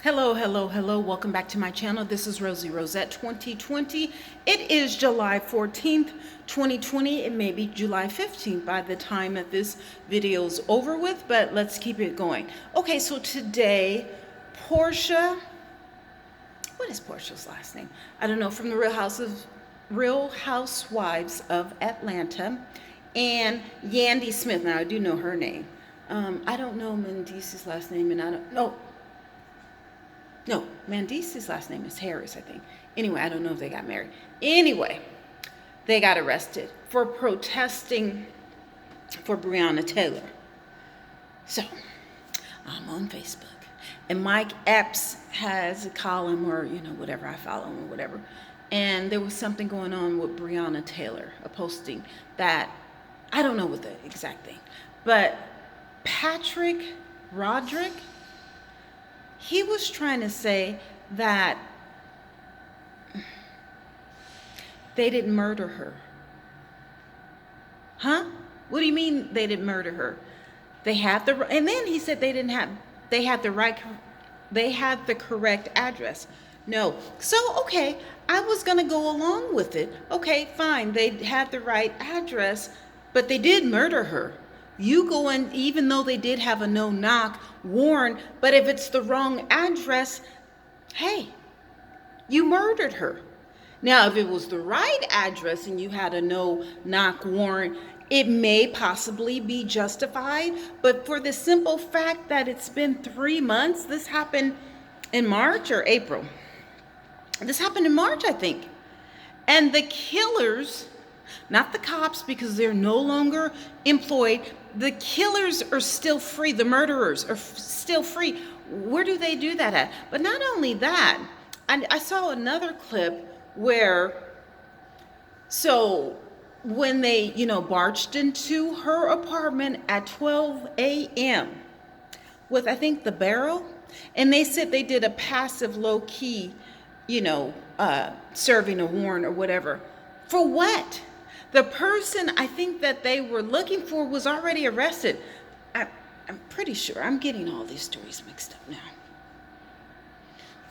Hello, hello, hello. Welcome back to my channel. This is Rosie Rosette 2020. It is July 14th, 2020. It may be July 15th by the time that this video is over with, but let's keep it going. Okay, so today, Porsha, what is Porsha's last name? I don't know, from the Real Housewives of Atlanta, and Yandy Smith. Now, I do know her name. I don't know Mendice's last name, and I don't know. No, Mendice's last name is Harris, I think. Anyway, I don't know if they got married. Anyway, they got arrested for protesting for Breonna Taylor. So, I'm on Facebook. And Mike Epps has a column or, whatever, I follow him or whatever. And there was something going on with Breonna Taylor, a posting that, I don't know what the exact thing, but Patrick Roderick, he was trying to say that they didn't murder her. Huh? What do you mean they didn't murder her? They had and then he said they had the correct address. No. So, okay, I was going to go along with it. Okay, fine. They had the right address, but they did murder her. You go in, even though they did have a no-knock warrant, but if it's the wrong address, hey, you murdered her. Now, if it was the right address and you had a no-knock warrant, it may possibly be justified, but for the simple fact that it's been 3 months, this happened in March or April. This happened in March, I think. And the killers, not the cops because they're no longer employed, the killers are still free. The murderers are still free. Where do they do that at? But not only that, I saw another clip where, so when they, barged into her apartment at 12 a.m. with, I think, the barrel, and they said they did a passive low-key, serving a warrant or whatever. For what? The person I think that they were looking for was already arrested. I'm pretty sure. I'm getting all these stories mixed up now.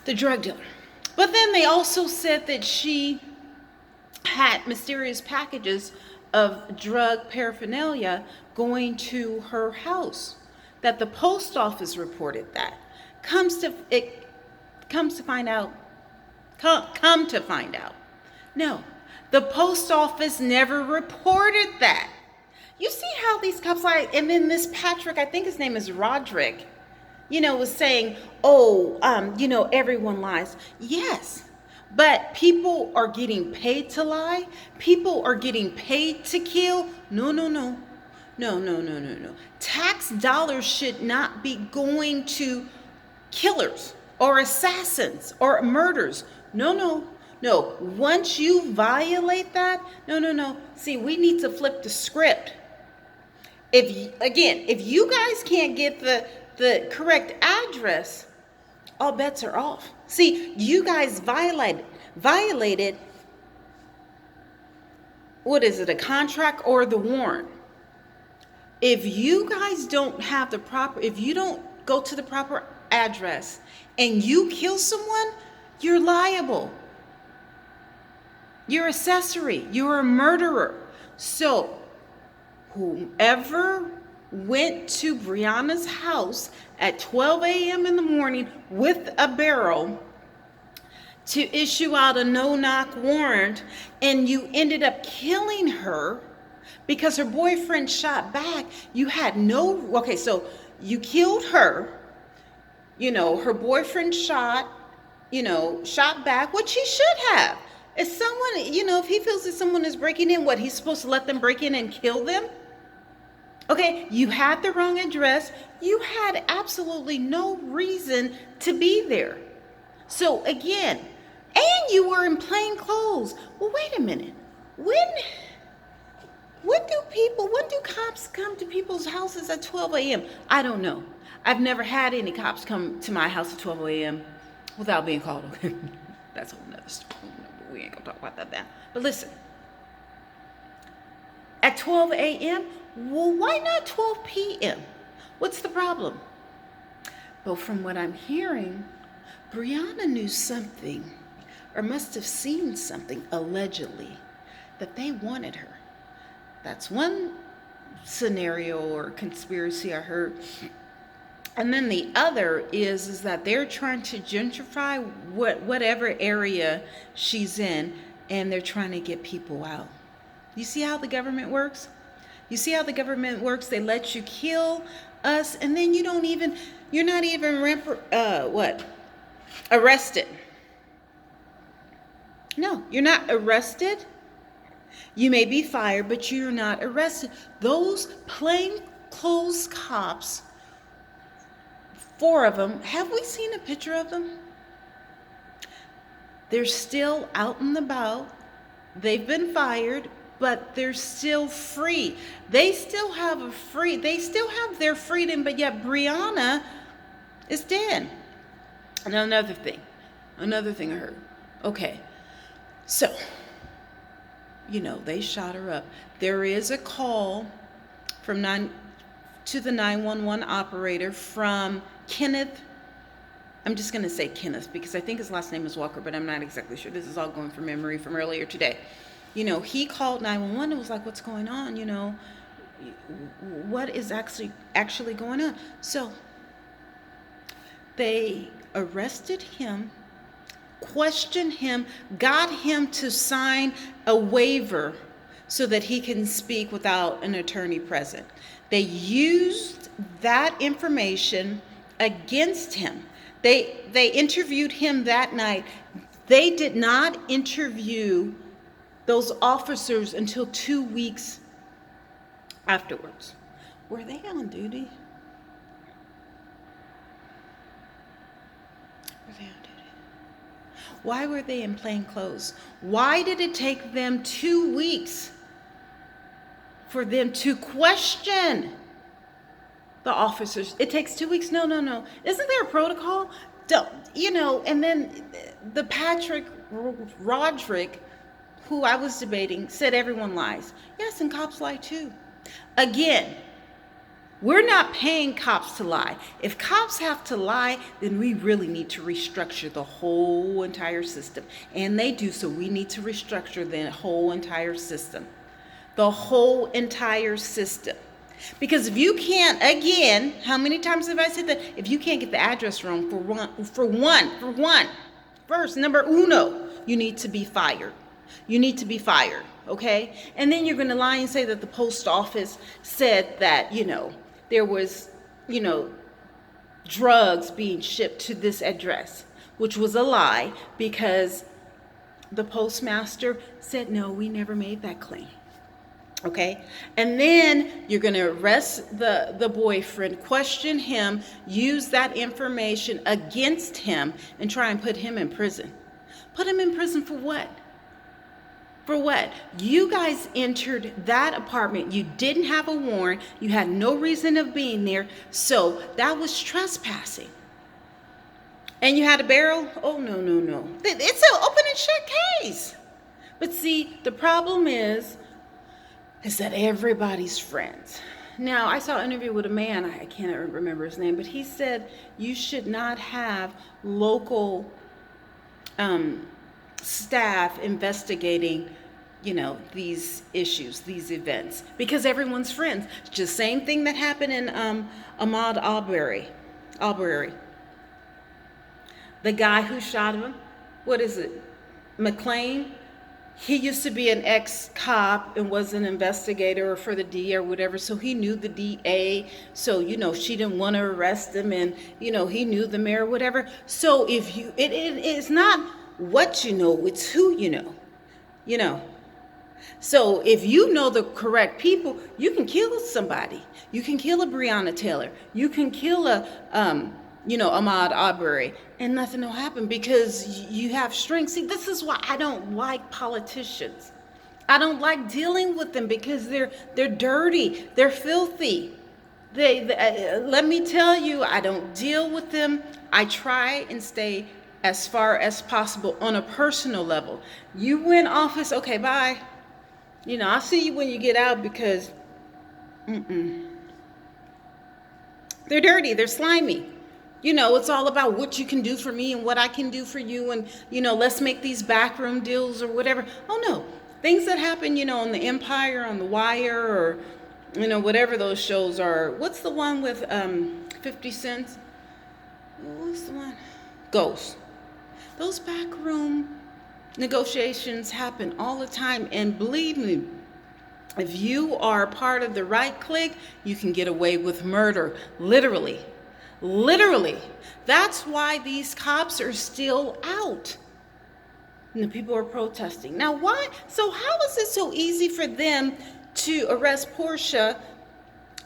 The drug dealer. But then they also said that she had mysterious packages of drug paraphernalia going to her house. That the post office reported that. Come to find out. No. The post office never reported that. You see how these cops lie? And then this Patrick, I think his name is Roderick, was saying, everyone lies. Yes, but people are getting paid to lie. People are getting paid to kill. No. Tax dollars should not be going to killers or assassins or murders. No. Once you violate that, no. See, we need to flip the script. If you guys can't get the correct address, all bets are off. See, you guys violated, what is it, a contract or the warrant? If you guys don't have if you don't go to the proper address and you kill someone, you're liable. You're accessory. You're a murderer. So, whoever went to Breonna's house at 12 a.m. in the morning with a barrel to issue out a no-knock warrant, and you ended up killing her because her boyfriend shot back, so you killed her, her boyfriend shot back, which he should have. If someone, if he feels that someone is breaking in, he's supposed to let them break in and kill them? Okay, you had the wrong address. You had absolutely no reason to be there. So again, and you were in plain clothes. Well, wait a minute. When do cops come to people's houses at 12 a.m.? I don't know. I've never had any cops come to my house at 12 a.m. without being called. That's a whole nother story. We ain't gonna talk about that now. But listen, at 12 a.m., well, why not 12 p.m.? What's the problem? But from what I'm hearing, Breonna knew something, or must have seen something, allegedly, that they wanted her. That's one scenario or conspiracy I heard. And then the other is that they're trying to gentrify whatever area she's in, and they're trying to get people out. You see how the government works? You see how the government works? They let you kill us, and then you're not even arrested. No, you're not arrested. You may be fired, but you're not arrested. Those plainclothes cops, 4 of them, have we seen a picture of them? They're still out and about. They've been fired, but they're still free. They still have their freedom, but yet Breonna is dead. And another thing I heard. Okay, so, they shot her up. There is a call to the 911 operator from Kenneth. I'm just going to say Kenneth because I think his last name is Walker, but I'm not exactly sure. This is all going from memory from earlier today. He called 911 and was like, what's going on? What is actually going on? So they arrested him, questioned him, got him to sign a waiver so that he can speak without an attorney present. They used that information against him. They interviewed him that night. They did not interview those officers until 2 weeks afterwards. Were they on duty? Why were they in plain clothes? Why did it take them 2 weeks for them to question the officers? It takes 2 weeks? No. Isn't there a protocol? And then the Patrick Roderick, who I was debating, said everyone lies. Yes, and cops lie too. Again, we're not paying cops to lie. If cops have to lie, then we really need to restructure the whole entire system. And they do, so we need to restructure the whole entire system. The whole entire system. Because if you can't, again, how many times have I said that? If you can't get the address wrong first, number uno, you need to be fired. You need to be fired, okay? And then you're going to lie and say that the post office said that, there was, drugs being shipped to this address, which was a lie because the postmaster said, no, we never made that claim. Okay, and then you're going to arrest the boyfriend, question him, use that information against him, and try and put him in prison. Put him in prison for what? For what? You guys entered that apartment. You didn't have a warrant. You had no reason of being there. So that was trespassing. And you had a barrel? Oh, no. It's an open and shut case. But see, the problem is that everybody's friends. Now, I saw an interview with a man, I can't remember his name, but he said you should not have local staff investigating, these issues, these events, because everyone's friends. Just same thing that happened in Ahmaud Arbery. The guy who shot him, what is it, McLean? He used to be an ex-cop and was an investigator for the DA or whatever, so he knew the DA, so, she didn't want to arrest him, and, he knew the mayor, whatever. So if it's not what you know, it's who you know. So if you know the correct people, you can kill somebody. You can kill a Breonna Taylor. You can kill a, Ahmaud Arbery, and nothing will happen because you have strength. See, this is why I don't like politicians. I don't like dealing with them because they're dirty. They're filthy. Let me tell you, I don't deal with them. I try and stay as far as possible on a personal level. You win office, okay, bye. I'll see you when you get out because they're dirty, they're slimy. It's all about what you can do for me and what I can do for you. And, let's make these backroom deals or whatever. Oh, no. Things that happen, on the Empire, on the Wire, or, whatever those shows are. What's the one with 50 Cent? What's the one? Ghost. Those backroom negotiations happen all the time. And believe me, if you are part of the right clique, you can get away with murder. Literally. Literally. That's why these cops are still out. And the people are protesting. Now, why? So how is it so easy for them to arrest Porsha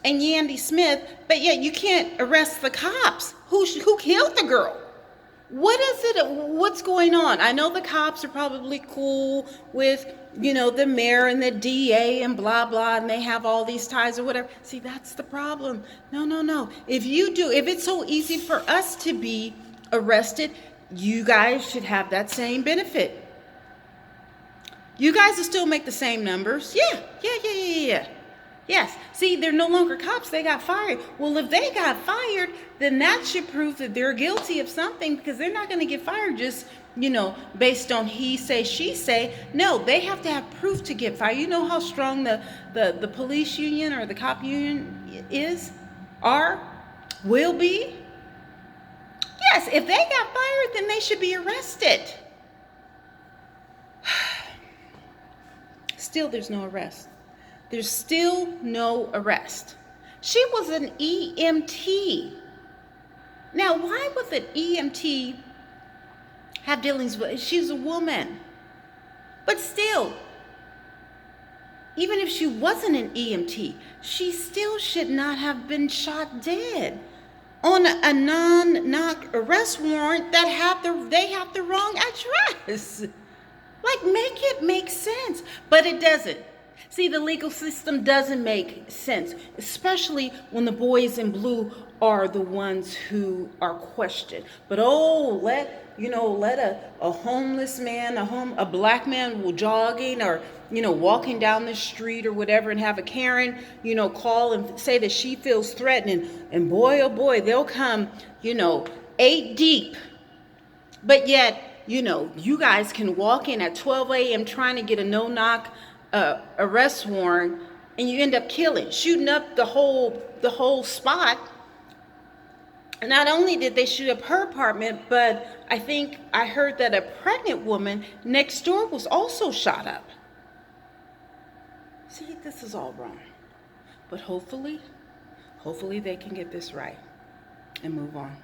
and Yandy Smith, but yet you can't arrest the cops who killed the girl? What is it? What's going on? I know the cops are probably cool with, the mayor and the DA and blah, blah, and they have all these ties or whatever. See, that's the problem. No. If it's so easy for us to be arrested, you guys should have that same benefit. You guys will still make the same numbers. Yeah. Yes. See, they're no longer cops. They got fired. Well, if they got fired, then that should prove that they're guilty of something, because they're not going to get fired just, based on he say, she say. No, they have to have proof to get fired. You know how strong the police union or the cop union will be? Yes, if they got fired, then they should be arrested. Still, there's no arrest. There's still no arrest. She was an EMT. Now, why would an EMT have dealings with? She's a woman. But still, even if she wasn't an EMT, she still should not have been shot dead on a non-knock arrest warrant that they have the wrong address. Like, make it make sense. But it doesn't. See, the legal system doesn't make sense, especially when the boys in blue are the ones who are questioned. But let a homeless man, a black man jogging or, walking down the street or whatever, and have a Karen, call and say that she feels threatened. And boy, oh boy, they'll come, 8 deep. But yet, you guys can walk in at 12 a.m. trying to get a no-knock arrest warrant, and you end up shooting up the whole spot. And not only did they shoot up her apartment, but I think I heard that a pregnant woman next door was also shot up. See, this is all wrong. But hopefully they can get this right and move on.